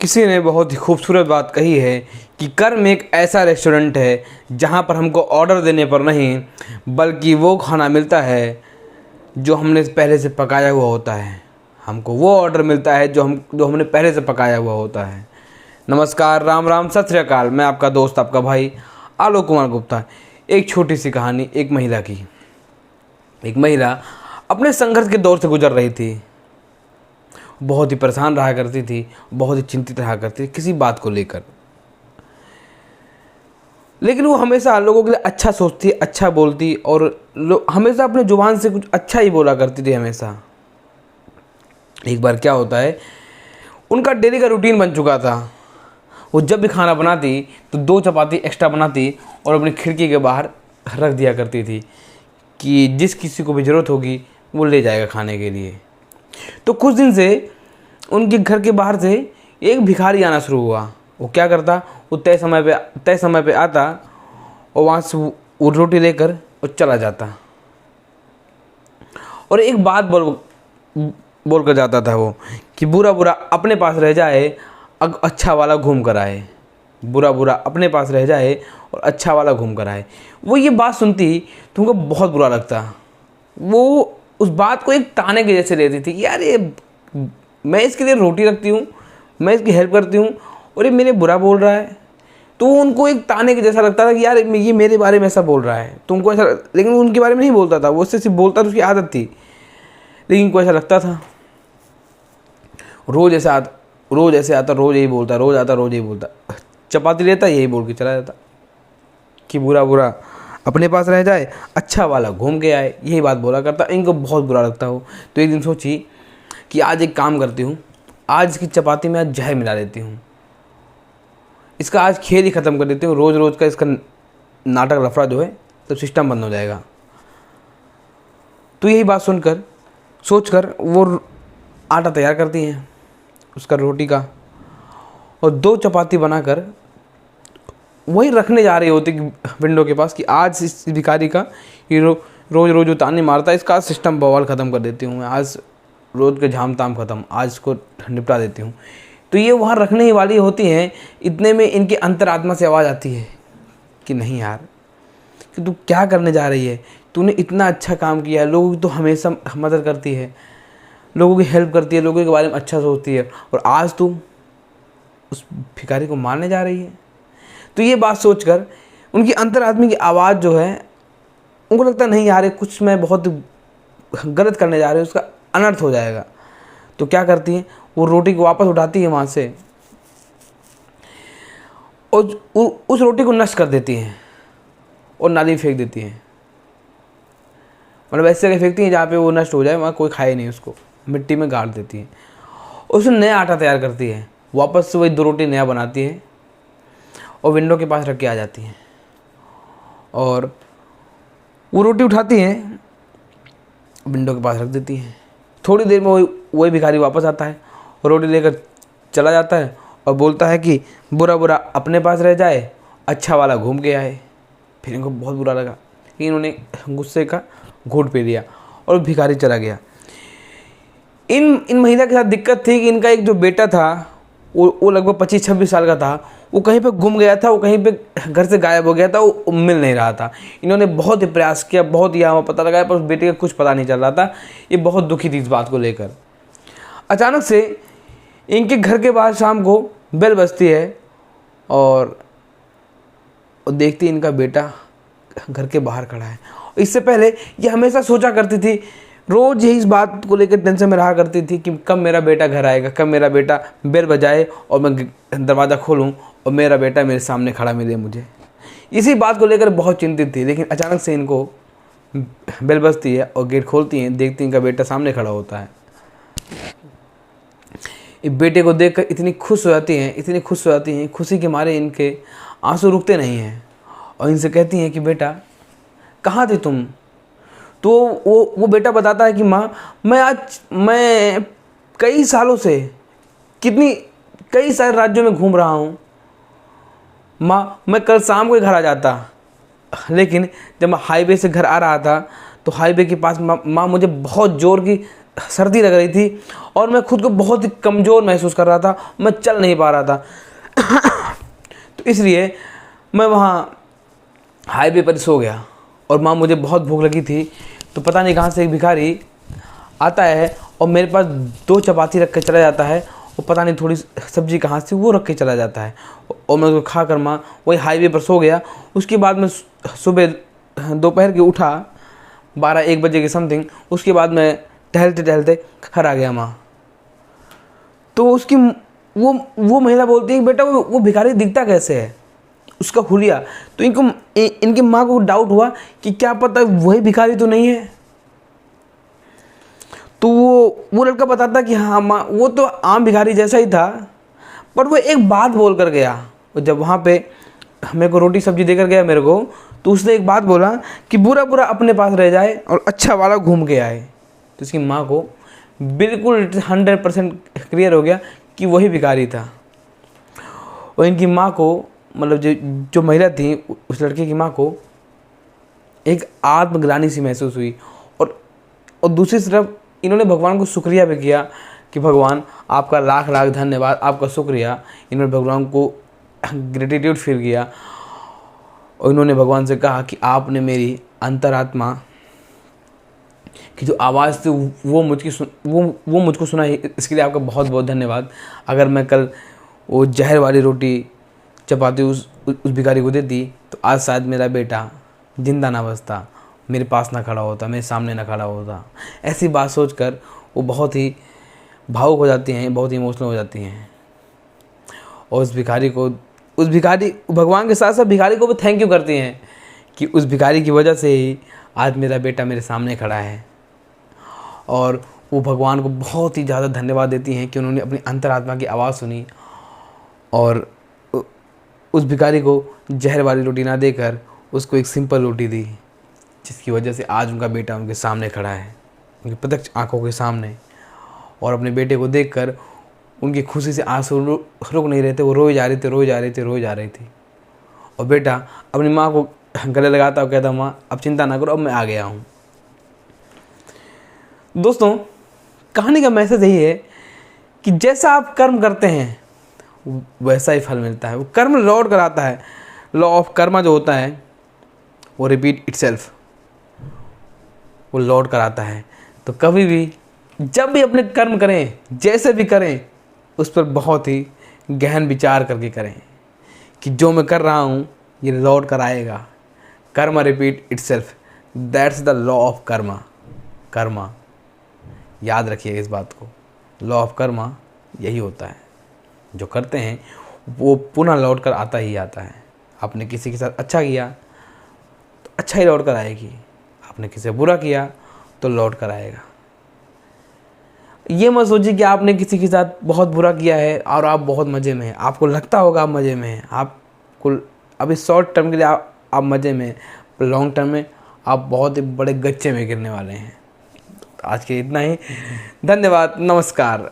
किसी ने बहुत ही खूबसूरत बात कही है कि कर्म एक ऐसा रेस्टोरेंट है जहाँ पर हमको ऑर्डर देने पर नहीं बल्कि वो खाना मिलता है जो हमने पहले से पकाया हुआ होता है। हमको वो ऑर्डर मिलता है जो हमने पहले से पकाया हुआ होता है। नमस्कार, राम राम, सत श्री अकाल। मैं आपका दोस्त, आपका भाई आलोक कुमार गुप्ता। एक छोटी सी कहानी एक महिला की। एक महिला अपने संघर्ष के दौर से गुजर रही थी। बहुत ही परेशान रहा करती थी, बहुत ही चिंतित रहा करती थी किसी बात को लेकर। लेकिन वो हमेशा लोगों के लिए अच्छा सोचती, अच्छा बोलती और हमेशा अपने जुबान से कुछ अच्छा ही बोला करती थी हमेशा। एक बार क्या होता है, उनका डेली का रूटीन बन चुका था। वो जब भी खाना बनाती तो 2 चपाती एक्स्ट्रा बनाती और अपनी खिड़की के बाहर रख दिया करती थी कि जिस किसी को भी ज़रूरत होगी वो ले जाएगा खाने के लिए। तो कुछ दिन से उनके घर के बाहर से एक भिखारी आना शुरू हुआ। वो क्या करता, वो तय समय पे आता और वहाँ से वो रोटी लेकर वो चला जाता और एक बात बोल कर जाता था वो कि बुरा बुरा अपने पास रह जाए, अच्छा वाला घूम कर आए। बुरा बुरा अपने पास रह जाए और अच्छा वाला घूम कर आए। वो ये बात सुनती तो उनको बहुत बुरा लगता। वो उस बात को एक ताने के जैसे लेती थी कि यार ये मैं इसके लिए रोटी रखती हूँ, मैं इसकी हेल्प करती हूँ और ये मेरे बुरा बोल रहा है। तो उनको एक ताने के जैसा लगता था कि यार ये मेरे बारे में ऐसा बोल रहा है। तो उनको ऐसा, लेकिन उनके बारे में नहीं बोलता था, वो उससे सिर्फ बोलता था, उसकी आदत थी। लेकिन उनको ऐसा लगता था। रोज़ ऐसे आता, रोज़ यही बोलता, रोज़ आता, रोज़ यही बोलता। चपाती लेता, यही बोल के चला जाता कि बुरा बुरा अपने पास रह जाए, अच्छा वाला घूम के आए। यही बात बोला करता। इनको बहुत बुरा लगता हो। तो एक दिन सोची कि आज एक काम करती हूँ, आज इसकी चपाती में आज जहर मिला देती हूँ, इसका आज खेल ही ख़त्म कर देती हूँ। रोज़ रोज़ का इसका नाटक लफड़ा जो है तो सिस्टम बंद हो जाएगा। तो यही बात सोचकर वो आटा तैयार करती हैं उसका रोटी का और 2 चपाती बनाकर वही रखने जा रही होती विंडो के पास कि आज इस भिखारी का ये रोज़ रोज़ जो ताने मारता है इसका सिस्टम बवाल ख़त्म कर देती हूँ मैं। आज रोज़ के झाम ताम ख़त्म, आज इसको निपटा देती हूँ। तो ये वहाँ रखने ही वाली होती हैं। इतने में इनकी अंतरात्मा से आवाज़ आती है कि नहीं यार, कि तू क्या करने जा रही है, तूने इतना अच्छा काम किया है, लोगों की तो हमेशा मदद करती है, लोगों की हेल्प करती है, लोगों के बारे में अच्छा सोचती है, और आज तू उस भिखारी को मारने जा रही है। तो ये बात सोचकर उनकी अंतरात्मा की आवाज़ जो है, उनको लगता नहीं यार कुछ मैं बहुत गलत करने जा रही हूँ, उसका अनर्थ हो जाएगा। तो क्या करती हैं, वो रोटी को वापस उठाती है वहाँ से और उस रोटी को नष्ट कर देती हैं और नाली फेंक देती हैं। मतलब ऐसे जगह फेंकती हैं जहाँ पे वो नष्ट हो जाए, वहाँ कोई खाए नहीं उसको, मिट्टी में गाड़ देती हैं। उसमें नया आटा तैयार करती है, वापस से वही 2 रोटी नया बनाती है और विंडो के पास रख के आ जाती हैं। और वो रोटी उठाती हैं, विंडो के पास रख देती हैं। थोड़ी देर में वही भिखारी वापस आता है और रोटी लेकर चला जाता है और बोलता है कि बुरा बुरा अपने पास रह जाए, अच्छा वाला घूम के आए। फिर इनको बहुत बुरा लगा कि इन्होंने गुस्से का घूंट पी लिया और भिखारी चला गया। इन महिला के साथ दिक्कत थी कि इनका एक जो बेटा था वो लगभग 25-26 साल का था। वो कहीं पे गुम गया था, वो कहीं पे घर से गायब हो गया था, वो मिल नहीं रहा था। इन्होंने बहुत ही प्रयास किया, बहुत ही यहाँ पता लगाया, पर उस बेटे का कुछ पता नहीं चल रहा था। ये बहुत दुखी थी इस बात को लेकर। अचानक से इनके घर के बाहर शाम को बेल बजती है और देखती इनका बेटा घर के बाहर खड़ा है। इससे पहले ये हमेशा सोचा करती थी, रोज़ यही इस बात को लेकर टेंशन में रहा करती थी कि कब मेरा बेटा घर आएगा, कब मेरा बेटा बेल बजाए और मैं दरवाज़ा खोलूं और मेरा बेटा मेरे सामने खड़ा मिले मुझे। इसी बात को लेकर बहुत चिंतित थी। लेकिन अचानक से इनको बेल बजती है और गेट खोलती हैं, देखती इनका बेटा सामने खड़ा होता है। इस बेटे को देखकर इतनी खुश हो जाती हैं, खुशी के मारे इनके आंसू रुकते नहीं हैं और इनसे कहती हैं कि बेटा कहाँ थे तुम। तो वो बेटा बताता है कि माँ मैं कई सालों से कई सारे राज्यों में घूम रहा हूँ माँ। मैं कल शाम को ही घर आ जाता, लेकिन जब मैं हाईवे से घर आ रहा था तो हाईवे के पास माँ मुझे बहुत ज़ोर की सर्दी लग रही थी और मैं खुद को बहुत ही कमज़ोर महसूस कर रहा था, मैं चल नहीं पा रहा था। तो इसलिए मैं वहाँ हाईवे पर सो गया और माँ मुझे बहुत भूख लगी थी। तो पता नहीं कहाँ से एक भिखारी आता है और मेरे पास 2 चपाती रख के चला जाता है और पता नहीं थोड़ी सब्जी कहाँ से वो रख के चला जाता है और मैं उसको खा कर माँ वही हाईवे पर सो गया। उसके बाद मैं सुबह दोपहर के उठा 12-1 बजे के समथिंग। उसके बाद मैं टहलते टहलते घर आ गया माँ। तो उसकी वो महिला बोलती है कि बेटा वो भिखारी दिखता कैसे है, उसका हुलिया। तो इनकी माँ को डाउट हुआ कि क्या पता वही भिखारी तो नहीं है। तो वो लड़का बताता कि हाँ माँ वो तो आम भिखारी जैसा ही था, पर वो एक बात बोल कर गया। जब वहाँ पे मेरे को रोटी सब्जी देकर गया मेरे को, तो उसने एक बात बोला कि बुरा बुरा अपने पास रह जाए और अच्छा वाला घूम के आए। तो उसकी माँ को बिल्कुल 100% क्लियर हो गया कि वही भिखारी था। और इनकी माँ को मतलब जो महिला थी उस लड़के की माँ को एक आत्मग्लानि सी महसूस हुई और दूसरी तरफ इन्होंने भगवान को शुक्रिया भी किया कि भगवान आपका लाख लाख धन्यवाद, आपका शुक्रिया। इन्होंने भगवान को ग्रेटिट्यूड फील किया और इन्होंने भगवान से कहा कि आपने मेरी अंतरात्मा की जो आवाज़ थी वो मुझको सुना, इसके लिए आपका बहुत बहुत धन्यवाद। अगर मैं कल वो जहर वाली रोटी चपाती उस भिखारी को देती तो आज शायद मेरा बेटा जिंदा ना बचता, मेरे पास ना खड़ा होता, मेरे सामने ना खड़ा होता। ऐसी बात सोचकर वो बहुत ही भावुक हो जाती हैं, बहुत ही इमोशनल हो जाती हैं। और उस भिखारी भगवान के साथ साथ भिखारी को भी थैंक यू करती हैं कि उस भिखारी की वजह से ही आज मेरा बेटा मेरे सामने खड़ा है। और वो भगवान को बहुत ही ज़्यादा धन्यवाद देती हैं कि उन्होंने अपनी अंतरात्मा की आवाज़ सुनी और उस भिखारी को जहर वाली रोटी ना देकर उसको एक सिंपल रोटी दी, जिसकी वजह से आज उनका बेटा उनके सामने खड़ा है, उनकी प्रत्यक्ष आंखों के सामने। और अपने बेटे को देखकर उनकी खुशी से आंसू रुक नहीं रहे थे, वो रोए जा रही थी। और बेटा अपनी माँ को गले लगाता और कहता माँ अब चिंता ना करो, अब मैं आ गया हूँ। दोस्तों कहानी का मैसेज यही है कि जैसा आप कर्म करते हैं वैसा ही फल मिलता है। वो कर्म लौट कर आता है। लॉ ऑफ कर्मा जो होता है वो रिपीट इटसेल्फ, वो लौट कर आता है। तो कभी भी जब भी अपने कर्म करें, जैसे भी करें, उस पर बहुत ही गहन विचार करके करें कि जो मैं कर रहा हूँ ये लौट कर आएगा। Karma repeat itself, that's the law of Karma. याद रखिए इस बात को, लॉ ऑफ कर्मा यही होता है। जो करते हैं वो पुनः लौट कर आता ही आता है। आपने किसी के साथ अच्छा किया तो अच्छा ही लौट कर आएगी, आपने किसी से बुरा किया तो लौट कर आएगा। ये मत सोचिए कि आपने किसी के साथ बहुत बुरा किया है और आप बहुत मज़े में हैं। आपको लगता होगा आप मज़े में हैं, आपको अभी शॉर्ट टर्म के लिए आप मज़े में, लॉन्ग टर्म में आप बहुत ही बड़े गच्चे में गिरने वाले हैं। आज के इतना ही, धन्यवाद, नमस्कार।